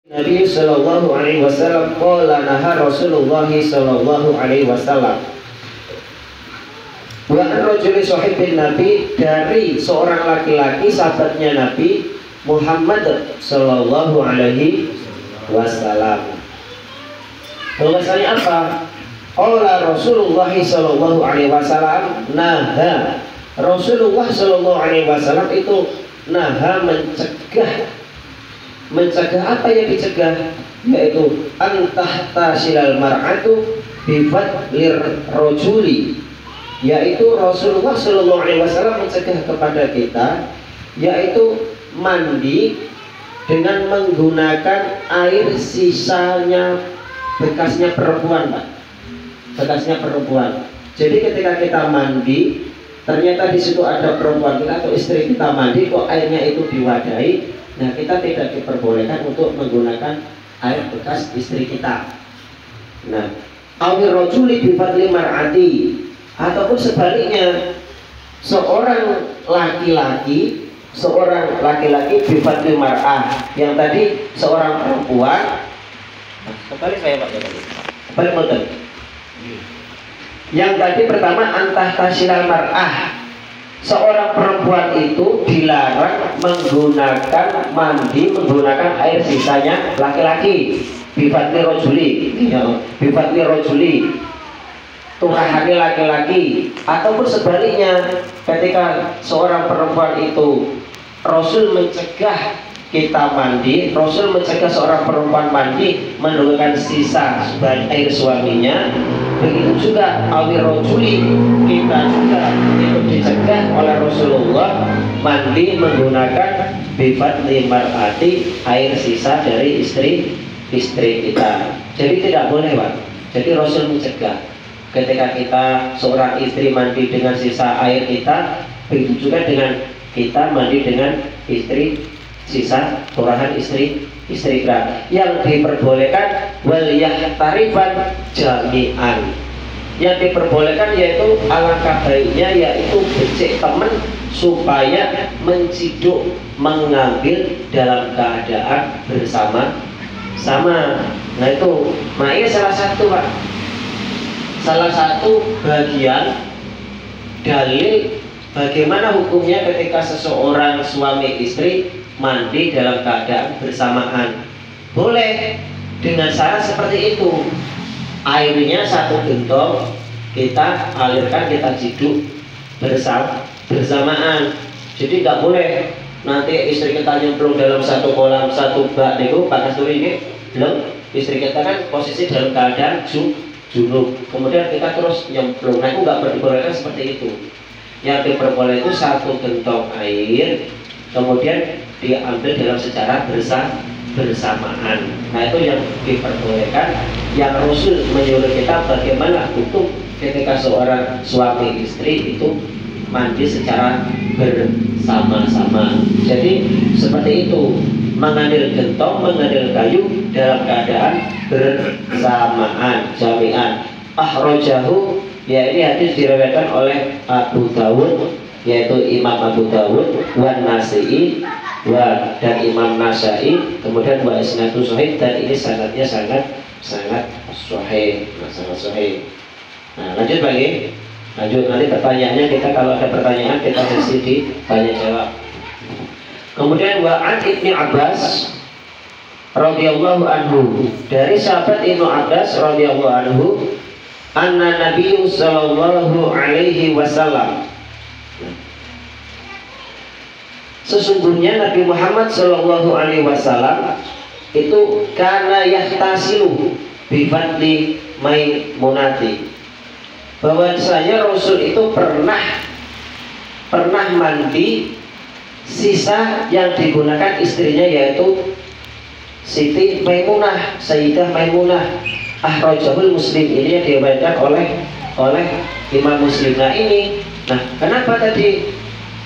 Nabi sallallahu alaihi wasallam qala naha Rasulullah sallallahu alaihi wasallam wa ar-rajuli sahibin Nabi, dari seorang laki-laki sahabatnya Nabi Muhammad sallallahu alaihi wasallam. Bahwasanya apa? Qala Rasulullah sallallahu alaihi wasallam naha. Rasulullah sallallahu alaihi wasallam itu naha, mencegah apa yang dicegah, yaitu antahta silal mar'atu bifadlir rojuli, yaitu Rasulullah Shallallahu Alaihi Wasallam mencegah kepada kita, yaitu mandi dengan menggunakan air sisanya bekasnya perempuan, Pak. Bekasnya perempuan. Jadi ketika kita mandi, ternyata di situ ada perempuan kita atau istri kita mandi, kok airnya itu diwadahi. Nah, kita tidak diperbolehkan untuk menggunakan air bekas istri kita. Nah, awir rojuli bifadli mar'ati, ataupun sebaliknya seorang laki-laki bifadli mar'ah, yang tadi seorang perempuan. Kembali saya Pak, kembali model. Yang tadi pertama antah tasilal mar'ah, seorang perempuan itu dilarang mandi menggunakan air sisanya laki-laki. Bifadli rojuli, turahannya laki-laki. Ataupun sebaliknya, ketika seorang perempuan itu Rasul mencegah kita mandi, Rasul mencegah seorang perempuan mandi menggunakan sisa air suaminya. Begitu juga awir rojuli, kita juga itu dicegah oleh Rasulullah mandi menggunakan bifadli mar'ati, air sisa dari istri kita. Jadi tidak boleh, Pak. Jadi Rasul mencegah ketika kita seorang istri mandi dengan sisa air kita, begitu juga dengan kita mandi dengan sisa turahan istri kita. Yang diperbolehkan wal yahtarifan jami'an, yang diperbolehkan yaitu alangkah baiknya yaitu becek teman supaya menciduk, mengambil dalam keadaan bersama-sama. Nah itu, makanya salah satu bagian dalil bagaimana hukumnya ketika seseorang suami istri mandi dalam keadaan bersamaan. Boleh dengan syarat seperti itu, airnya satu gentong kita alirkan, kita ciduk bersamaan. Jadi nggak boleh nanti istri kita nyemplung dalam satu kolam, satu bak niku pakai sturi ini belum. Istri kita kan posisi dalam keadaan junub, kemudian kita terus nyemplung. Nah itu nggak diperbolehkan seperti itu. Yang diperbolehkan itu satu gentong air kemudian diambil dalam secara bersamaan. Nah itu yang diperbolehkan. Yang Rasul menyuruh kita bagaimana hukum ketika seorang suami istri itu mandi secara bersama-sama. Jadi seperti itu, mengambil gentong, mengambil kayu dalam keadaan bersamaan, jami'an. Akhrajahu, ya ini hadis diriwayatkan oleh Abu Dawud, yaitu Imam Abu Dawud, wan Nasai, dan Imam Nasai, kemudian wa isnadu sahih, dan ini sanadnya sangat sahih, sangat sahih. Nah lanjut lagi, nanti pertanyaannya kita, kalau ada pertanyaan kita sesi di tanya jawab. Kemudian wa an Ibnu Abbas radhiyallahu anhu, dari sahabat Ibnu Abbas radhiyallahu anhu, anna Nabi sallallahu alaihi wasallam, sesungguhnya Nabi Muhammad Shallallahu Alaihi Wasallam itu kana yahtasilu bifadli Maimunati, bahwasanya Rasul itu pernah mandi sisa yang digunakan istrinya, yaitu Siti Maimunah, Sayyidah Maimunah. Akhrajahu Muslim, ini yang diriwayatkan oleh Imam Muslim. Nah ini, kenapa tadi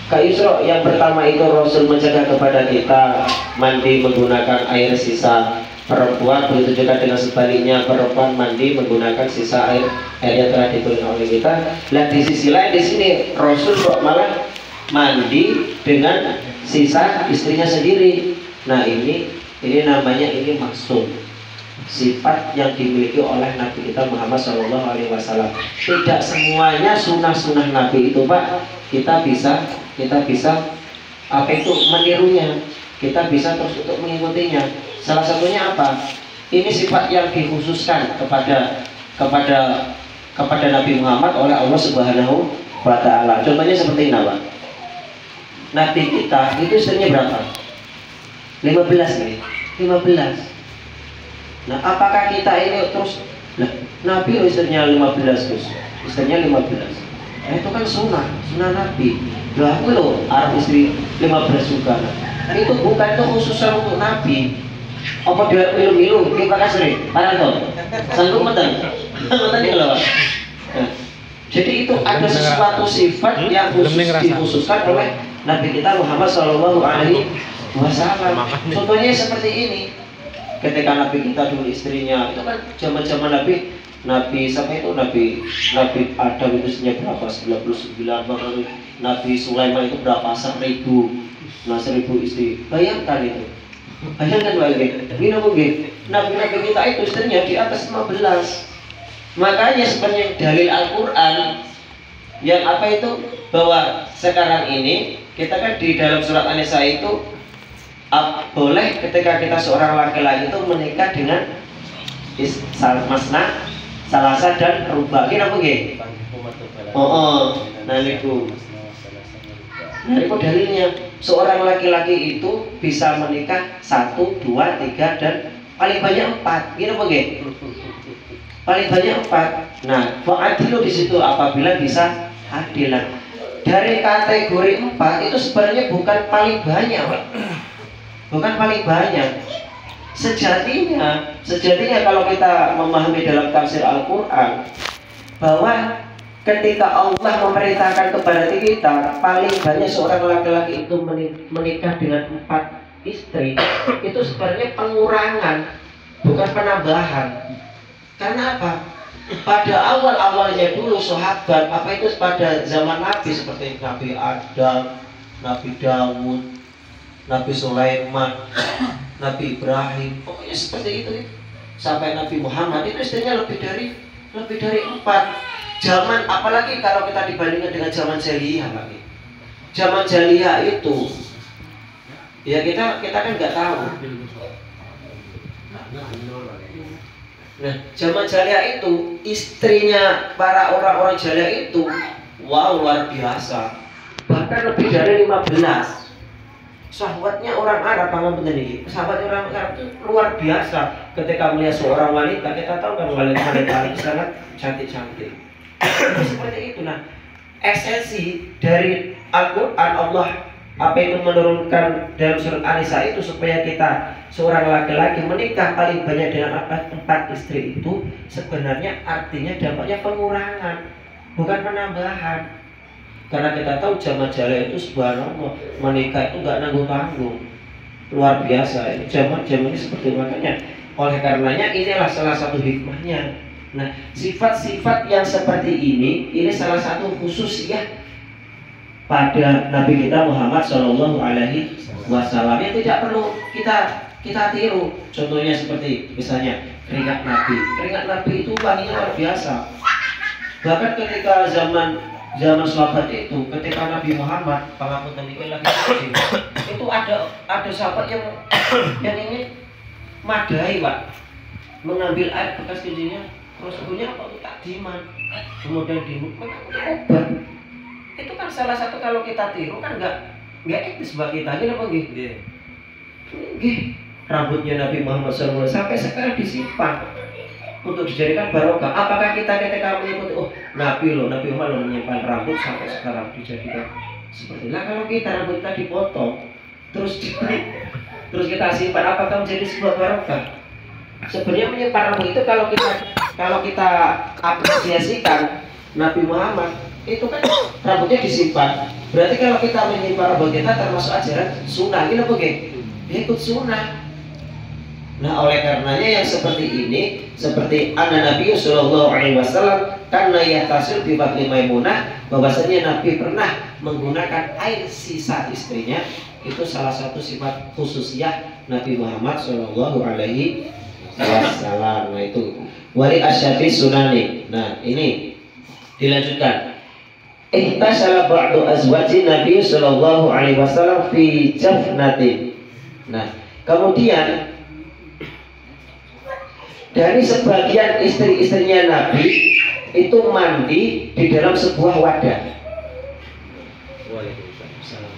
Kak Yusro yang pertama itu Rasul mencegah kepada kita mandi menggunakan air sisa perempuan, begitu juga dengan sebaliknya perempuan mandi menggunakan sisa air yang telah digunakan oleh kita. Nah di sisi lain di sini Rasul kok malah mandi dengan sisa istrinya sendiri. Nah ini Ini namanya ini maksum, sifat yang dimiliki oleh Nabi kita Muhammad SAW. Tidak semuanya sunnah-sunnah Nabi itu Pak kita bisa apa itu menirunya, kita bisa terus untuk mengikutinya. Salah satunya apa? Ini sifat yang dikhususkan kepada Nabi Muhammad oleh Allah Subhanahu wa Ta'ala. Contohnya seperti ini Pak. Nabi kita itu istrinya berapa? 15 nih. 15. Nah, apakah kita ini terus Nabi istrinya 15 Gus. Istrinya 15. Itu kan sunnah Nabi. Lah aku loh Arab istri 15 juga. Nah, itu bukan itu khususan untuk Nabi. Apa dia milu-milu di Pakasri? Paranto. Sanggup meten. Meten iki lho. Jadi itu ada sesuatu sifat yang dikhususkan oleh Nabi kita Muhammad Shallallahu Alaihi Wasallam. Contohnya seperti ini. Ketika Nabi kita dulu istrinya itu kan zaman-zaman Nabi sampai itu Nabi Adam itu istrinya berapa? 99. Nabi Sulaiman itu berapa? 1000. Nah 1000 istri. Bayangkan itu. Bayangkan bagaimana? Ini mungkin Nabi kita itu istrinya di atas 15. Makanya sebenarnya dalil Al-Quran yang apa itu bahwa sekarang ini kita kan di dalam surat An-Nisa itu boleh ketika kita seorang laki-laki itu menikah dengan masna, salasa dan rubah. Kira apa nggih? Nah itu dalilnya seorang laki-laki itu bisa menikah 1, 2, 3 dan paling banyak 4. Kira apa nggih? Paling banyak 4. Nah, fa'adilu di situ apabila bisa adilan. Dari kategori 4 itu sebenarnya bukan paling banyak, Pak. Bukan paling banyak. Sejatinya kalau kita memahami dalam tafsir Al-Qur'an bahwa ketika Allah memerintahkan kepada kita paling banyak seorang laki-laki itu menikah dengan 4 istri, itu sebenarnya pengurangan, bukan penambahan. Karena apa? Pada awal-awalnya dulu sahabat apa itu pada zaman Nabi seperti Nabi Adam, Nabi Dawud, Nabi Sulaiman, Nabi Ibrahim, pokoknya seperti itu. Sampai Nabi Muhammad itu istrinya lebih dari 4. Zaman apalagi kalau kita dibandingkan dengan zaman jahiliyah lagi. Zaman jahiliyah itu ya kita kan nggak tahu. Nah, zaman jahiliyah itu istrinya para orang-orang jahiliyah itu wow luar biasa. Bahkan lebih dari 15. Sahabatnya orang Arab pangan bener iki. Sahabatnya orang Arab itu luar biasa. Ketika melihat seorang wanita, kita tahu kan wanita itu sangat cantik-cantik. Seperti itu. Nah, esensi dari Al-Qur'an Allah apa itu menurunkan dalam surat An-Nisa itu supaya kita seorang laki-laki menikah paling banyak dengan 4 istri itu sebenarnya artinya dampaknya pengurangan, bukan penambahan. Karena kita tahu zaman jahiliyah itu subhanallah menikah itu nggak nanggung-nanggung, luar biasa. Ini zaman ini seperti makanya oleh karenanya inilah salah satu hikmahnya. Nah sifat-sifat yang seperti ini salah satu khusus ya pada Nabi kita Muhammad Shallallahu Alaihi Wasallam yang tidak perlu kita tiru. Contohnya seperti misalnya keringat Nabi itu wanginya luar biasa. Bahkan ketika zaman sahabat itu, ketika Nabi Muhammad pangapunten niku lagi itu ada sahabat yang ingin madai Pak, mengambil air bekas kencingnya, terus punya apa tak diman, kemudian obat. Itu kan salah satu kalau kita tiru kan nggak etis buat kita. Ini apa gitu? Rambutnya Nabi Muhammad SAW sampai sekarang disimpan untuk dijadikan barokah. Apakah kita ketika mengikuti Nabi Muhammad menyimpan rambut sampai sekarang dijadikan seperti itu? Kalau kita rambut kita dipotong terus kita simpan, apakah menjadi sebuah barokah? Sebenarnya menyimpan rambut itu kalau kita apresiasikan Nabi Muhammad itu kan rambutnya disimpan. Berarti kalau kita menyimpan rambut kita termasuk ajaran sunnah. Ini apa ikut sunnah. Nah oleh karenanya yang seperti ini, seperti anna Nabi Sallallahu Alaihi Wasallam karena yahtasil bi bakli Maimunah, bahwasanya Nabi pernah menggunakan air sisa istrinya. Itu salah satu sifat khususiyah Nabi Muhammad Shallallahu Alaihi Wasallam. Nah itu wali asyati sunani. Nah ini dilanjutkan. Ihtasala ba'du azwajin Nabi Shallallahu Alaihi Wasallam fi jafnatin. Nah kemudian dari sebagian istri-istrinya Nabi itu mandi di dalam sebuah wadah. Waalaikumsalam.